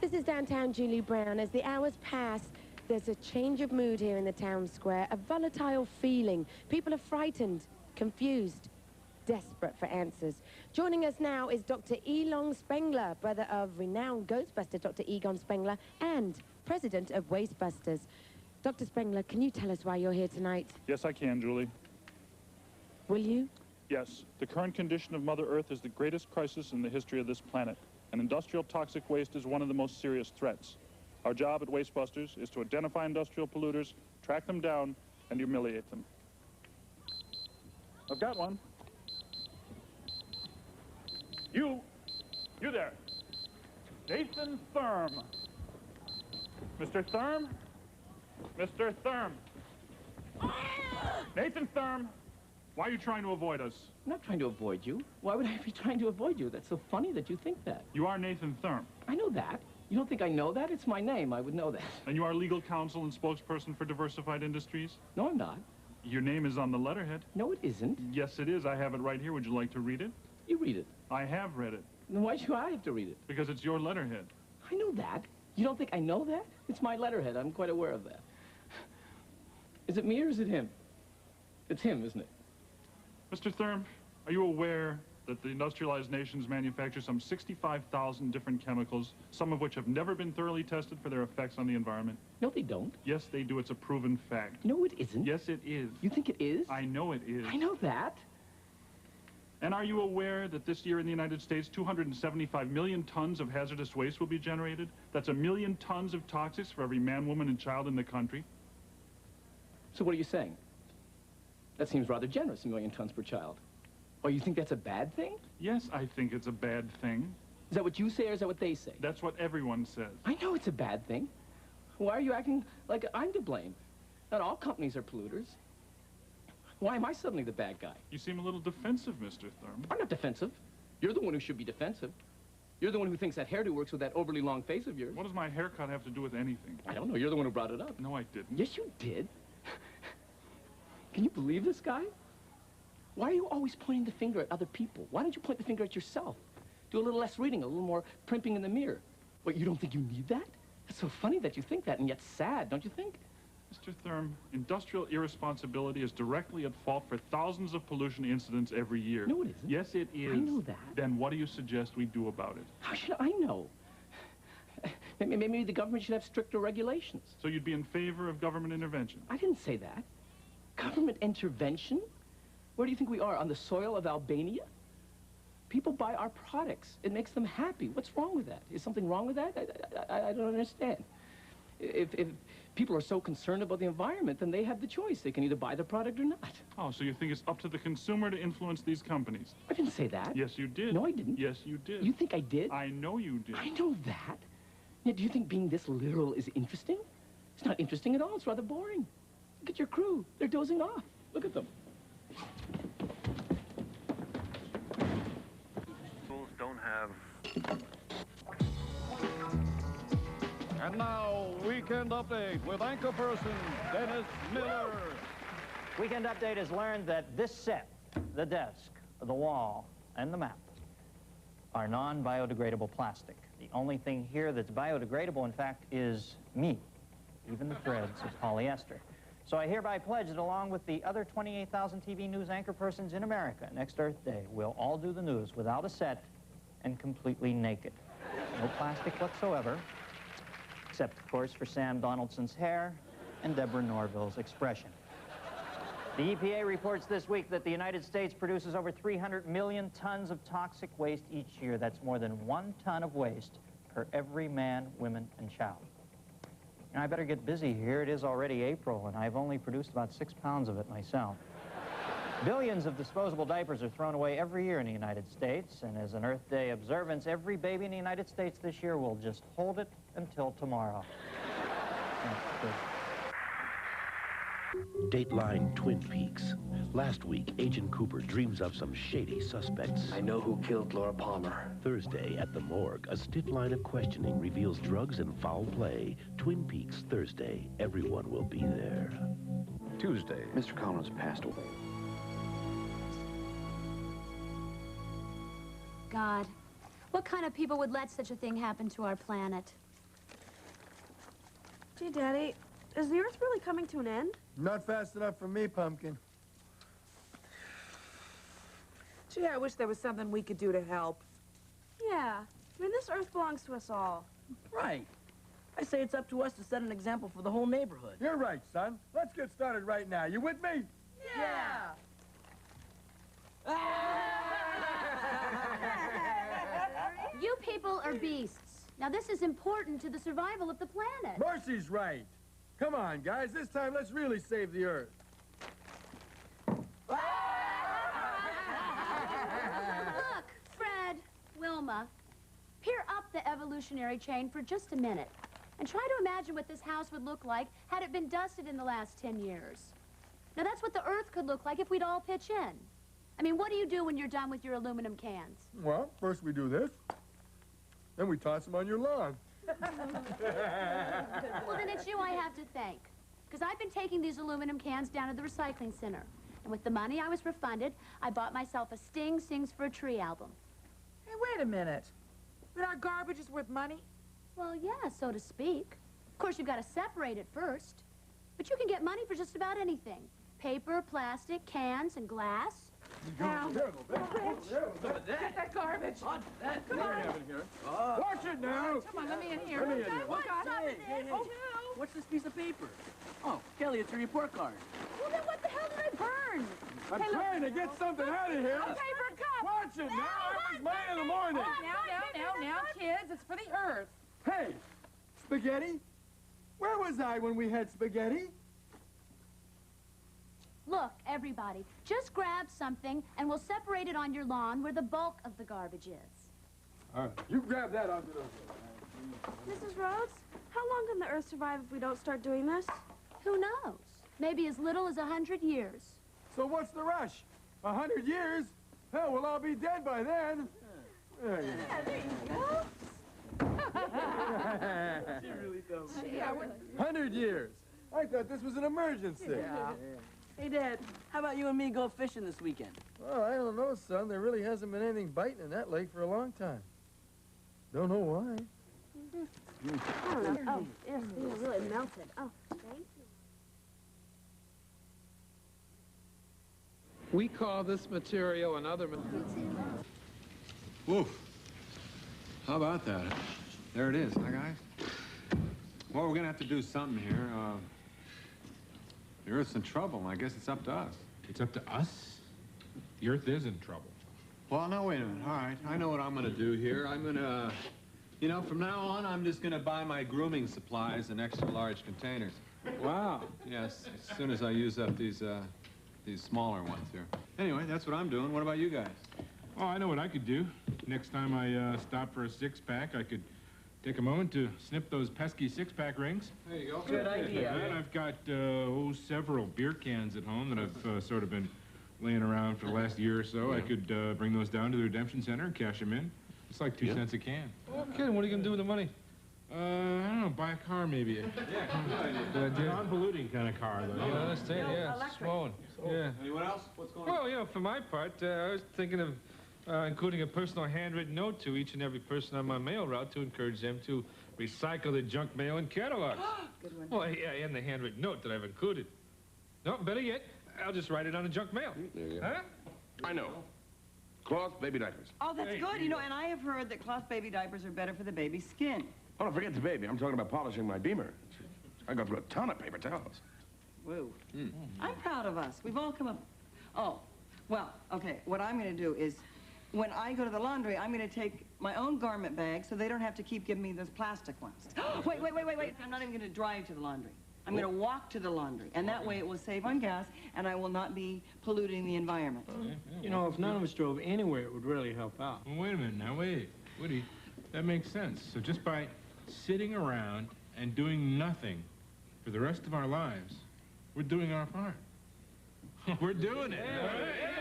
This is downtown Julie Brown. As the hours pass, there's a change of mood here in the town square, a volatile feeling. People are frightened, confused, desperate for answers. Joining us now is Dr. Elon Spengler, brother of renowned Ghostbuster Dr. Egon Spengler and president of Wastebusters. Dr. Spengler, can you tell us why you're here tonight? Yes, I can, Julie. Will you? Yes. The current condition of Mother Earth is the greatest crisis in the history of this planet, and industrial toxic waste is one of the most serious threats. Our job at Wastebusters is to identify industrial polluters, track them down, and humiliate them. I've got one. You there. Nathan Thurm. Mr. Thurm? Mr. Thurm. Nathan Thurm, why are you trying to avoid us? I'm not trying to avoid you. Why would I be trying to avoid you? That's so funny that you think that. You are Nathan Thurm. I know that. You don't think I know that? It's my name. I would know that. And you are legal counsel and spokesperson for Diversified Industries? No, I'm not. Your name is on the letterhead. No, it isn't. Yes, it is. I have it right here. Would you like to read it? You read it. I have read it. Then why should I have to read it? Because it's your letterhead. I know that. You don't think I know that? It's my letterhead. I'm quite aware of that. Is it me or is it him? It's him, isn't it? Mr. Thurm, are you aware that the industrialized nations manufacture some 65,000 different chemicals, some of which have never been thoroughly tested for their effects on the environment? No, they don't. Yes, they do. It's a proven fact. No, it isn't. Yes, it is. You think it is? I know it is. I know that. And are you aware that this year in the United States, 275 million tons of hazardous waste will be generated? That's 1 million tons of toxics for every man, woman, and child in the country. So what are you saying? That seems rather generous, 1 million tons per child. Oh, you think that's a bad thing? Yes, I think it's a bad thing. Is that what you say or is that what they say? That's what everyone says. I know it's a bad thing. Why are you acting like I'm to blame? Not all companies are polluters. Why am I suddenly the bad guy? You seem a little defensive, Mr. Thurm. I'm not defensive. You're the one who should be defensive. You're the one who thinks that hairdo works with that overly long face of yours. What does my haircut have to do with anything? I don't know. You're the one who brought it up. No, I didn't. Yes, you did. Can you believe this guy? Why are you always pointing the finger at other people? Why don't you point the finger at yourself? Do a little less reading, a little more primping in the mirror. What, you don't think you need that? That's so funny that you think that, and yet sad, don't you think? Mr. Thurm, industrial irresponsibility is directly at fault for thousands of pollution incidents every year. No, it isn't. Yes, it is. I know that. Then what do you suggest we do about it? How should I know? Maybe the government should have stricter regulations. So you'd be in favor of government intervention? I didn't say that. Government intervention? Where do you think we are, on the soil of Albania? People buy our products. It makes them happy. What's wrong with that? Is something wrong with that? I don't understand. If people are so concerned about the environment, then they have the choice. They can either buy the product or not. Oh, so you think it's up to the consumer to influence these companies? I didn't say that. Yes, you did. No, I didn't. Yes, you did. You think I did? I know you did. I know that. Now, do you think being this literal is interesting? It's not interesting at all. It's rather boring. Look at your crew. They're dozing off. Look at them. Schools don't have... And now, Weekend Update with anchor person Dennis Miller. Weekend Update has learned that this set, the desk, the wall, and the map are non-biodegradable plastic. The only thing here that's biodegradable, in fact, is me, even the threads of polyester. So I hereby pledge that along with the other 28,000 TV news anchor persons in America, next Earth Day, we'll all do the news without a set and completely naked. No plastic whatsoever, except, of course, for Sam Donaldson's hair and Deborah Norville's expression. The EPA reports this week that the United States produces over 300 million tons of toxic waste each year. That's more than 1 ton of waste per every man, woman, and child. Now, I better get busy. Here it is already April, and I've only produced about 6 pounds of it myself. Billions of disposable diapers are thrown away every year in the United States, and as an Earth Day observance, every baby in the United States this year will just hold it until tomorrow. Dateline Twin Peaks. Last week, Agent Cooper dreams of some shady suspects. I know who killed Laura Palmer. Thursday at the morgue, a stiff line of questioning reveals drugs and foul play. Twin Peaks Thursday. Everyone will be there. Tuesday. Mr. Collins passed away. God, what kind of people would let such a thing happen to our planet? Gee, Daddy, is the Earth really coming to an end? Not fast enough for me, Pumpkin. Gee, I wish there was something we could do to help. Yeah. I mean, this Earth belongs to us all. Right. I say it's up to us to set an example for the whole neighborhood. You're right, son. Let's get started right now. You with me? Yeah! You people are beasts. Now, this is important to the survival of the planet. Marcy's right. Come on, guys. This time, let's really save the Earth. Look, Fred, Wilma, peer up the evolutionary chain for just a minute and try to imagine what this house would look like had it been dusted in the last 10 years. Now, that's what the Earth could look like if we'd all pitch in. I mean, what do you do when you're done with your aluminum cans? Well, first we do this. Then we toss them on your lawn. Well, then it's you I have to thank. Because I've been taking these aluminum cans down to the recycling center. And with the money I was refunded, I bought myself a Sting Sings for a Tree album. Hey, wait a minute. But our garbage is worth money? Well, yeah, so to speak. Of course, you've got to separate it first. But you can get money for just about anything. Paper, plastic, cans, and glass. Now, get that garbage. Come on. Watch it now. Come on, let me in here. Let me in here. What's up Hey, in hey, this? hey. Oh, What's this piece of paper? Oh, Kelly, it's a report card. Well, then what the hell did I burn? I'm trying to get something out of here. a paper cup. Watch it now. It was mine in the morning. Now, kids, it's for the Earth. Hey, spaghetti? Where was I when we had spaghetti? Look, everybody, just grab something and we'll separate it on your lawn where the bulk of the garbage is. All right, you grab that onto the... Mrs. Rhodes, how long can the Earth survive if we don't start doing this? Who knows? Maybe as little as 100 years. So what's the rush? 100 years? Hell, we'll all be dead by then. There you go. She really does. 100 years. I thought this was an emergency. Yeah. Hey, Dad, how about you and me go fishing this weekend? Well, I don't know, son. There really hasn't been anything biting in that lake for a long time. Don't know why. I don't know. Oh, yes, these are really melted. Oh, thank you. We call this material another material. Woof. How about that? There it is, huh, guys? Well, we're gonna have to do something here. The Earth's in trouble, and I guess it's up to us. It's up to us? The Earth is in trouble. Well, now, wait a minute. All right, I know what I'm gonna do here. I'm gonna, you know, from now on, I'm just gonna buy my grooming supplies in extra large containers. Wow. Yes, as soon as I use up these smaller ones here. Anyway, that's what I'm doing. What about you guys? Oh, I know what I could do. Next time I stop for a six-pack, I could take a moment to snip those pesky six-pack rings. There you go. Good idea. And I've got, several beer cans at home that I've sort of been laying around for the last year or so. Yeah. I could bring those down to the redemption center and cash them in. It's like 2 cents a can. Okay, what are you going to do with the money? I don't know, buy a car maybe. Yeah, non-polluting kind of car, though. You know, that's it, yeah. Slow. Yeah. Anyone else? What's going on? Well, you know, for my part, I was thinking of including a personal handwritten note to each and every person on my mail route to encourage them to recycle the junk mail and catalogs. Good one. Well, yeah, and the handwritten note that I've included. No, better yet, I'll just write it on the junk mail. There you go. Huh? I know. Cloth baby diapers. Oh, that's good. You know, and I have heard that cloth baby diapers are better for the baby's skin. Oh, don't forget the baby. I'm talking about polishing my Beamer. I got through a ton of paper towels. Whoa. I'm proud of us. We've all come up. Oh, well, okay. What I'm going to do is, when I go to the laundry, I'm going to take my own garment bag so they don't have to keep giving me those plastic ones. Wait. I'm not even going to drive to the laundry. I'm going to walk to the laundry, and that way it will save on gas, and I will not be polluting the environment. You know, if none of us drove anywhere, it would really help out. Well, wait a minute now, wait. Woody, that makes sense. So just by sitting around and doing nothing for the rest of our lives, we're doing our part. We're doing it. Yeah.